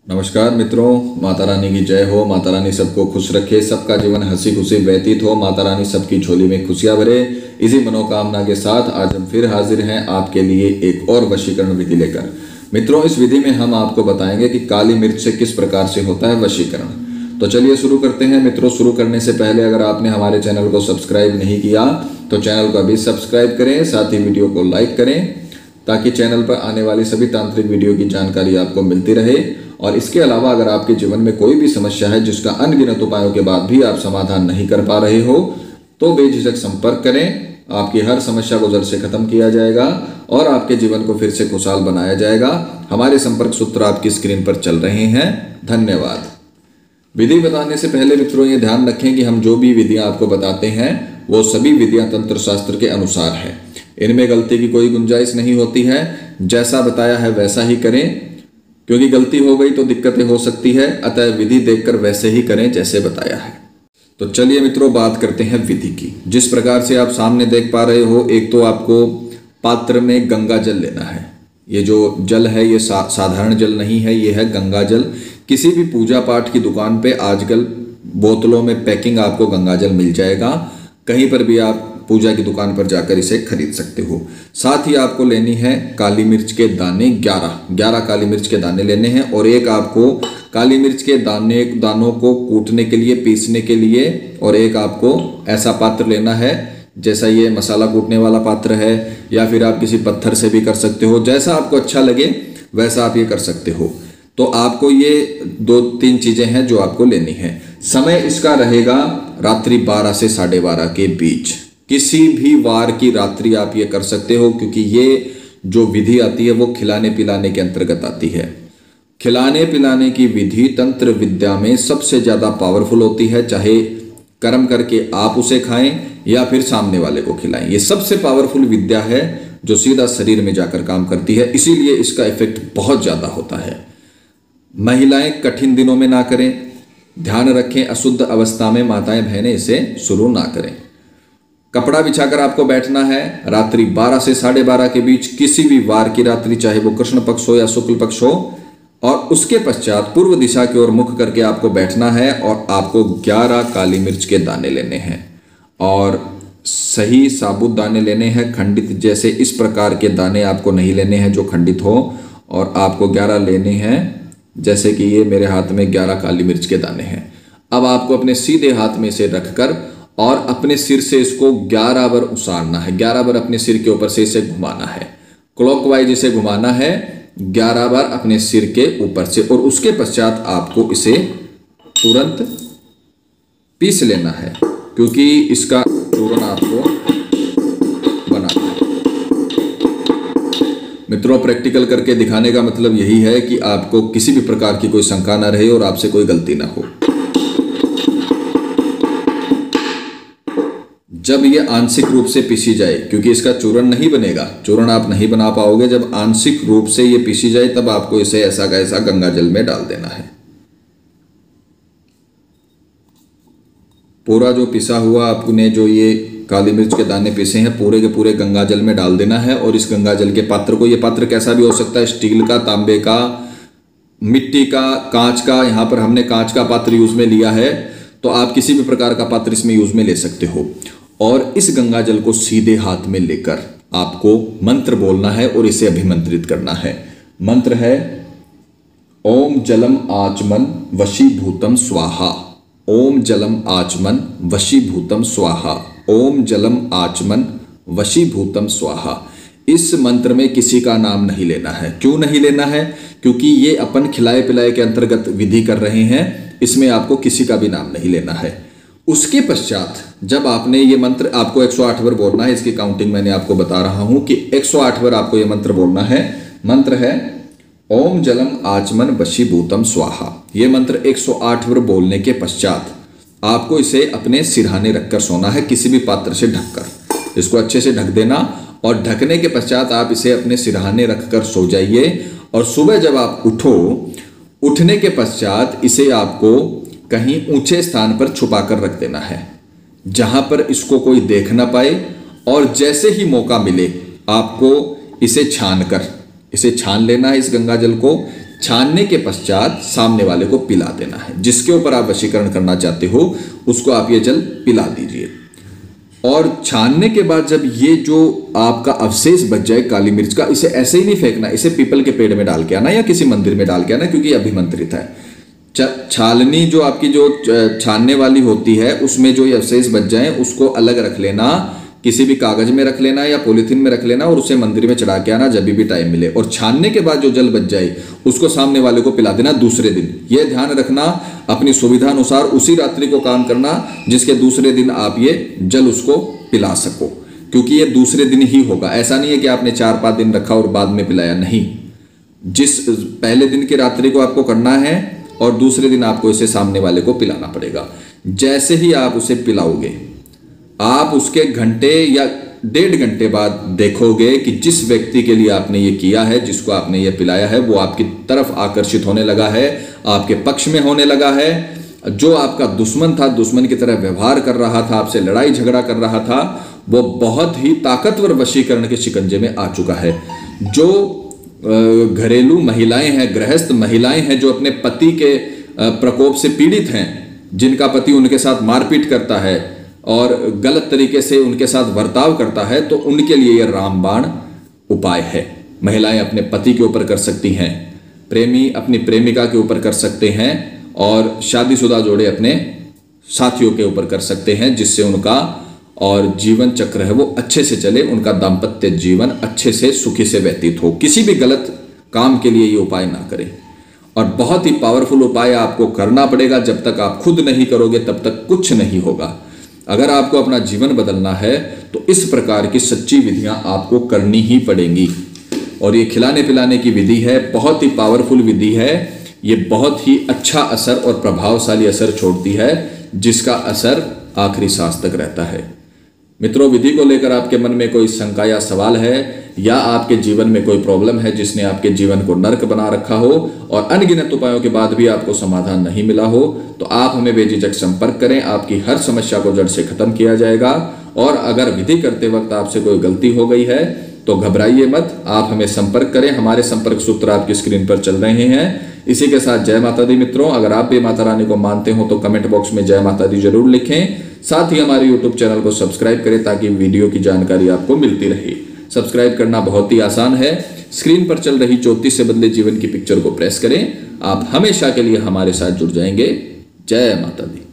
नमस्कार मित्रों, माता रानी की जय हो। माता रानी सबको खुश रखे, सबका जीवन हंसी खुशी व्यतीत हो। माता रानी सबकी झोली में खुशियां भरे। इसी मनोकामना के साथ आज हम फिर हाजिर हैं आपके लिए एक और वशीकरण विधि लेकर। मित्रों, इस विधि में हम आपको बताएंगे कि काली मिर्च से किस प्रकार से होता है वशीकरण। तो चलिए शुरू करते हैं। मित्रों, शुरू करने से पहले अगर आपने हमारे चैनल को सब्सक्राइब नहीं किया तो चैनल को अभी सब्सक्राइब करें, साथ ही वीडियो को लाइक करें ताकि चैनल पर आने वाली सभी तांत्रिक वीडियो की जानकारी आपको मिलती रहे। और इसके अलावा अगर आपके जीवन में कोई भी समस्या है जिसका अनगिनत उपायों के बाद भी आप समाधान नहीं कर पा रहे हो तो बेझिझक संपर्क करें। आपकी हर समस्या को जड़ से खत्म किया जाएगा और आपके जीवन को फिर से खुशहाल बनाया जाएगा। हमारे संपर्क सूत्र आपकी स्क्रीन पर चल रहे हैं। धन्यवाद। विधि बताने से पहले मित्रों ये ध्यान रखें कि हम जो भी विधियां आपको बताते हैं वो सभी विधियां तंत्र शास्त्र के अनुसार है। इनमें गलती की कोई गुंजाइश नहीं होती है। जैसा बताया है वैसा ही करें, क्योंकि गलती हो गई तो दिक्कतें हो सकती है। अतः विधि देखकर वैसे ही करें जैसे बताया है। तो चलिए मित्रों बात करते हैं विधि की। जिस प्रकार से आप सामने देख पा रहे हो, एक तो आपको पात्र में गंगा जल लेना है। ये जो जल है ये साधारण जल नहीं है, ये है गंगा जल। किसी भी पूजा पाठ की दुकान पे आजकल बोतलों में पैकिंग आपको गंगा जल मिल जाएगा। कहीं पर भी आप पूजा की दुकान पर जाकर इसे खरीद सकते हो। साथ ही आपको लेनी है काली मिर्च के दाने 11 काली मिर्च के दाने लेने हैं। और एक आपको काली मिर्च के दानों को कूटने के लिए, पीसने के लिए, और एक आपको ऐसा पात्र लेना है जैसा ये मसाला कूटने वाला पात्र है, या फिर आप किसी पत्थर से भी कर सकते हो। जैसा आपको अच्छा लगे वैसा आप ये कर सकते हो। तो आपको ये 2-3 चीजें हैं जो आपको लेनी है। समय इसका रहेगा रात्रि 12 से 12:30 के बीच। किसी भी वार की रात्रि आप ये कर सकते हो, क्योंकि ये जो विधि आती है वो खिलाने पिलाने के अंतर्गत आती है। खिलाने पिलाने की विधि तंत्र विद्या में सबसे ज्यादा पावरफुल होती है। चाहे कर्म करके आप उसे खाएं या फिर सामने वाले को खिलाएं, ये सबसे पावरफुल विद्या है जो सीधा शरीर में जाकर काम करती है। इसीलिए इसका इफेक्ट बहुत ज्यादा होता है। महिलाएं कठिन दिनों में ना करें। ध्यान रखें, अशुद्ध अवस्था में माताएं बहनें इसे शुरू ना करें। कपड़ा बिछाकर आपको बैठना है रात्रि 12 से 12:30 के बीच, किसी भी वार की रात्रि, चाहे वो कृष्ण पक्ष हो या शुक्ल पक्ष हो। और उसके पश्चात पूर्व दिशा की ओर मुख करके आपको बैठना है और आपको 11 काली मिर्च के दाने लेने हैं। और सही साबुत दाने लेने हैं, खंडित जैसे इस प्रकार के दाने आपको नहीं लेने हैं जो खंडित हो। और आपको 11 लेने हैं, जैसे कि ये मेरे हाथ में 11 काली मिर्च के दाने हैं। अब आपको अपने सीधे हाथ में इसे रखकर और अपने सिर से इसको 11 बार उसारना है। 11 बार अपने सिर के ऊपर से इसे घुमाना है। क्लॉकवाइज इसे घुमाना है 11 बार अपने सिर के ऊपर से। और उसके पश्चात आपको इसे तुरंत पीस लेना है, क्योंकि इसका चूर्ण आपको बनाना है। मित्रों, प्रैक्टिकल करके दिखाने का मतलब यही है कि आपको किसी भी प्रकार की कोई शंका ना रहे और आपसे कोई गलती ना हो। जब ये आंशिक रूप से पीसी जाए, क्योंकि इसका चूर्ण नहीं बनेगा, चूर्ण आप नहीं बना पाओगे, जब आंशिक रूप से ये पीसी जाए तब आपको इसे ऐसा का ऐसा गंगा जल में डाल देना है। पूरा जो पिसा हुआ आपने जो ये काली मिर्च के दाने पीसे हैं पूरे के पूरे गंगा जल में डाल देना है। और इस गंगा जल के पात्र को, ये पात्र कैसा भी हो सकता है, स्टील का, तांबे का, मिट्टी का, कांच का। यहां पर हमने कांच का पात्र यूज में लिया है, तो आप किसी भी प्रकार का पात्र इसमें यूज में ले सकते हो। और इस गंगा जल को सीधे हाथ में लेकर आपको मंत्र बोलना है और इसे अभिमंत्रित करना है। मंत्र है ओम जलम आचमन वशीभूतम स्वाहा। ओम जलम आचमन वशीभूतम स्वाहा। ओम जलम आचमन वशीभूतम स्वाहा। इस मंत्र में किसी का नाम नहीं लेना है। क्यों नहीं लेना है? क्योंकि ये अपन खिलाए पिलाए के अंतर्गत विधि कर रहे हैं। इसमें आपको किसी का भी नाम नहीं लेना है। उसके पश्चात जब आपने ये मंत्र, आपको 108 बार बोलना है। इसकी काउंटिंग मैंने आपको बता रहा हूं कि 108 बार आपको ये मंत्र बोलना है। मंत्र है ओम जलम आचमन वशीभूतम स्वाहा। ये मंत्र 108 बार बोलने के पश्चात आपको इसे अपने सिरहाने रखकर सोना है, किसी भी पात्र से ढककर। इसको अच्छे से ढक देना और ढकने के पश्चात आप इसे अपने सिरहाने रखकर सो जाइए। और सुबह जब आप उठो, उठने के पश्चात इसे आपको कहीं ऊंचे स्थान पर छुपा कर रख देना है, जहां पर इसको कोई देख ना पाए। और जैसे ही मौका मिले आपको इसे छान लेना है इस गंगा जल को। छानने के पश्चात सामने वाले को पिला देना है। जिसके ऊपर आप वशीकरण करना चाहते हो उसको आप ये जल पिला दीजिए। और छानने के बाद जब ये जो आपका अवशेष बच जाए काली मिर्च का, इसे ऐसे ही नहीं फेंकना, इसे पीपल के पेड़ में डाल के आना या किसी मंदिर में डाल के आना, क्योंकि अभिमंत्रित है। छालनी जो आपकी जो छानने वाली होती है उसमें जो ये अवशेष बच जाए उसको अलग रख लेना, किसी भी कागज में रख लेना या पॉलीथीन में रख लेना और उसे मंदिर में चढ़ा के आना जब भी टाइम मिले। और छानने के बाद जो जल बच जाए उसको सामने वाले को पिला देना दूसरे दिन। यह ध्यान रखना, अपनी सुविधा अनुसार उसी रात्रि को काम करना जिसके दूसरे दिन आप ये जल उसको पिला सको, क्योंकि ये दूसरे दिन ही होगा। ऐसा नहीं है कि आपने 4-5 दिन रखा और बाद में पिलाया, नहीं। जिस पहले दिन की रात्रि को आपको करना है और दूसरे दिन आपको इसे सामने वाले को पिलाना पड़ेगा। जैसे ही आप उसे पिलाओगे, आप उसके घंटे या 1.5 घंटे बाद देखोगे कि जिस व्यक्ति के लिए आपने ये किया है, जिसको आपने ये पिलाया है, वो आपकी तरफ आकर्षित होने लगा है, आपके पक्ष में होने लगा है। जो आपका दुश्मन था, दुश्मन की तरह व्यवहार कर रहा था, आपसे लड़ाई झगड़ा कर रहा था, वो बहुत ही ताकतवर वशीकरण के शिकंजे में आ चुका है। जो घरेलू महिलाएं हैं, गृहस्थ महिलाएं हैं, जो अपने पति के प्रकोप से पीड़ित हैं, जिनका पति उनके साथ मारपीट करता है और गलत तरीके से उनके साथ बर्ताव करता है, तो उनके लिए यह रामबाण उपाय है। महिलाएं अपने पति के ऊपर कर सकती हैं, प्रेमी अपनी प्रेमिका के ऊपर कर सकते हैं, और शादीशुदा जोड़े अपने साथियों के ऊपर कर सकते हैं, जिससे उनका और जीवन चक्र है वो अच्छे से चले, उनका दाम्पत्य जीवन अच्छे से सुखी से व्यतीत हो। किसी भी गलत काम के लिए ये उपाय ना करें। और बहुत ही पावरफुल उपाय आपको करना पड़ेगा। जब तक आप खुद नहीं करोगे तब तक कुछ नहीं होगा। अगर आपको अपना जीवन बदलना है तो इस प्रकार की सच्ची विधियां आपको करनी ही पड़ेंगी। और ये खिलाने पिलाने की विधि है, बहुत ही पावरफुल विधि है। ये बहुत ही अच्छा असर और प्रभावशाली असर छोड़ती है, जिसका असर आखिरी सांस तक रहता है। मित्रों, विधि को लेकर आपके मन में कोई शंका या सवाल है, या आपके जीवन में कोई प्रॉब्लम है जिसने आपके जीवन को नर्क बना रखा हो और अनगिनत उपायों के बाद भी आपको समाधान नहीं मिला हो, तो आप हमें बेझिझक संपर्क करें। आपकी हर समस्या को जड़ से खत्म किया जाएगा। और अगर विधि करते वक्त आपसे कोई गलती हो गई है तो घबराइए मत, आप हमें संपर्क करें। हमारे संपर्क सूत्र आपकी स्क्रीन पर चल रहे हैं। इसी के साथ जय माता दी मित्रों। अगर आप भी माता रानी को मानते हो तो कमेंट बॉक्स में जय माता दी जरूर लिखें। साथ ही हमारे यूट्यूब चैनल को सब्सक्राइब करें ताकि वीडियो की जानकारी आपको मिलती रहे। सब्सक्राइब करना बहुत ही आसान है। स्क्रीन पर चल रही 34 से बदले जीवन की पिक्चर को प्रेस करें। आप हमेशा के लिए हमारे साथ जुड़ जाएंगे। जय माता दी।